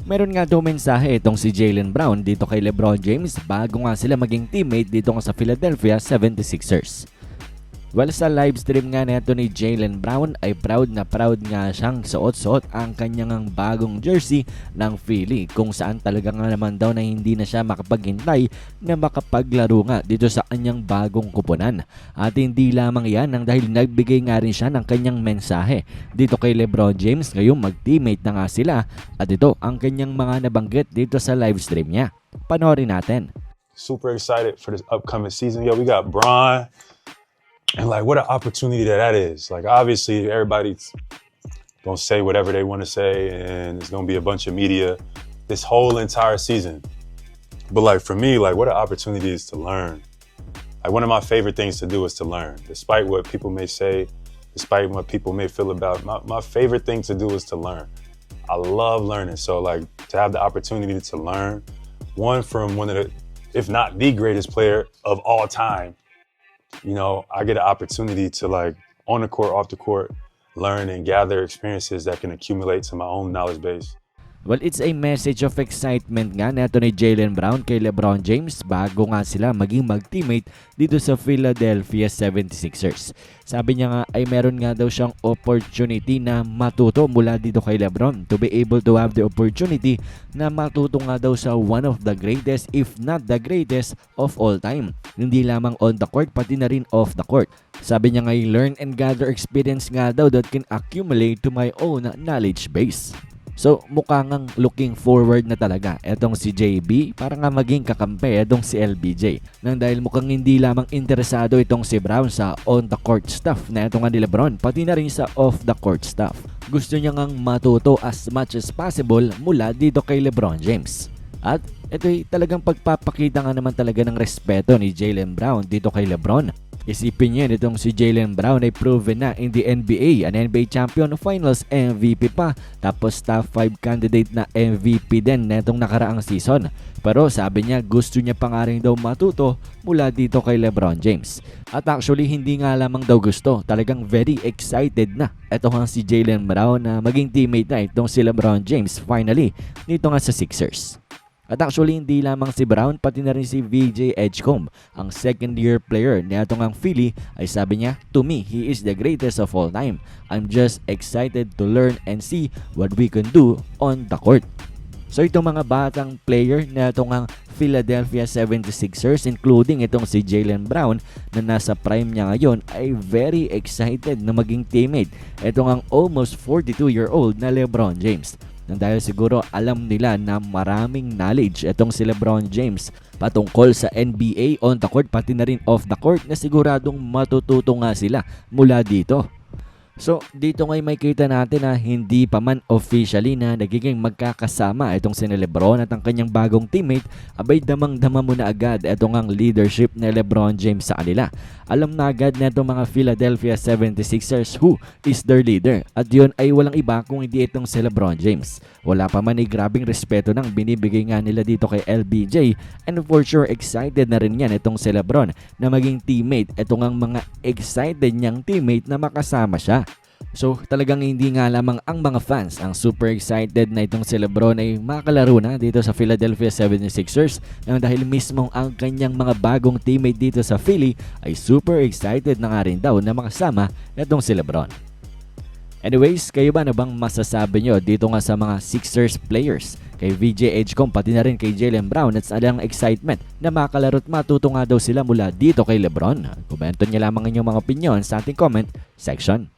Meron nga daw mensahe itong si Jaylen Brown dito kay LeBron James bago nga sila maging teammate dito nga sa Philadelphia 76ers. Well, sa live stream nga neto ni Jaylen Brown ay proud nga siyang suot-suot ang kanyang bagong jersey ng Philly, kung saan talaga nga naman daw na hindi na siya makapaghintay na makapaglaro nga dito sa kanyang bagong kupunan. At hindi lamang yan nang dahil nagbigay nga rin siya ng kanyang mensahe dito kay LeBron James ngayong mag-teammate na nga sila, at ito ang kanyang mga nabanggit dito sa live stream niya. Panoorin natin. Super excited for this upcoming season. Yo, we got Bron. And like, what an opportunity that is. Like, obviously, everybody's gonna say whatever they want to say, and it's gonna be a bunch of media this whole entire season. But like, for me, like, what an opportunity is to learn. Like, one of my favorite things to do is to learn. Despite what people may say, despite what people may feel about, my favorite thing to do is to learn. I love learning. So like, to have the opportunity to learn, one from one of the, if not the greatest player of all time, you know, I get an opportunity to, like, on the court, off the court, learn and gather experiences that can accumulate to my own knowledge base. Well, it's a message of excitement nga neto ni Jaylen Brown kay LeBron James bago nga sila maging mag-teammate dito sa Philadelphia 76ers. Sabi niya nga ay meron nga daw siyang opportunity na matuto mula dito kay LeBron, to be able to have the opportunity na matuto nga daw sa one of the greatest, if not the greatest of all time. Hindi lamang on the court, pati na rin off the court. Sabi niya nga learn and gather experience nga daw that can accumulate to my own knowledge base. So mukha ngang looking forward na talaga etong si JB para nga maging kakampi etong si LBJ, nang dahil mukhang hindi lamang interesado itong si Brown sa on the court stuff na itong nga ni LeBron, pati na rin sa off the court stuff. Gusto niya ngang matuto as much as possible mula dito kay LeBron James. At ito'y talagang pagpapakita nga naman talaga ng respeto ni Jaylen Brown dito kay LeBron. Isipin niyo itong si Jaylen Brown ay proven na in the NBA, an NBA champion, finals MVP pa, tapos top 5 candidate na MVP din netong nakaraang season. Pero sabi niya gusto niya pa nga rin daw matuto mula dito kay LeBron James. At actually hindi nga lamang daw gusto, talagang very excited na ito nga si Jaylen Brown na maging teammate na itong si LeBron James finally dito nga sa Sixers. At actually hindi lamang si Brown, pati na rin si VJ Edgecombe, ang second year player ni atong ang Philly, ay sabi niya, to me, he is the greatest of all time. I'm just excited to learn and see what we can do on the court. So itong mga batang player na itong ang Philadelphia 76ers, including itong si Jaylen Brown na nasa prime niya ngayon, ay very excited na maging teammate itong ang almost 42-year-old na LeBron James. Nang dahil siguro alam nila na maraming knowledge itong si LeBron James patungkol sa NBA on the court, pati na rin off the court, na siguradong matututo nga sila mula dito. So dito ngay may kita natin na hindi pa man officially na nagiging magkakasama itong si LeBron at ang kanyang bagong teammate, abay damang-dama mo na agad itong ang leadership ni LeBron James sa kanila. Alam na agad na itong mga Philadelphia 76ers who is their leader, at yun ay walang iba kung hindi itong si LeBron James. Wala pa man ay grabing respeto nang binibigay nga nila dito kay LBJ, and for sure excited na rin yan itong si LeBron na maging teammate, itong ang mga excited niyang teammate na makasama siya. So talagang hindi nga lamang ang mga fans ang super excited na itong si LeBron ay makalaro na dito sa Philadelphia 76ers, nang dahil mismo ang kanyang mga bagong teammate dito sa Philly ay super excited na nga rin daw na makasama itong si LeBron. Anyways, kayo ba na bang masasabi nyo dito nga sa mga Sixers players, kay VJ Edgecombe pati na rin kay Jaylen Brown, at sa alang excitement na makalaro at matuto nga daw sila mula dito kay LeBron? Komento nyo lamang inyong mga opinion sa ating comment section.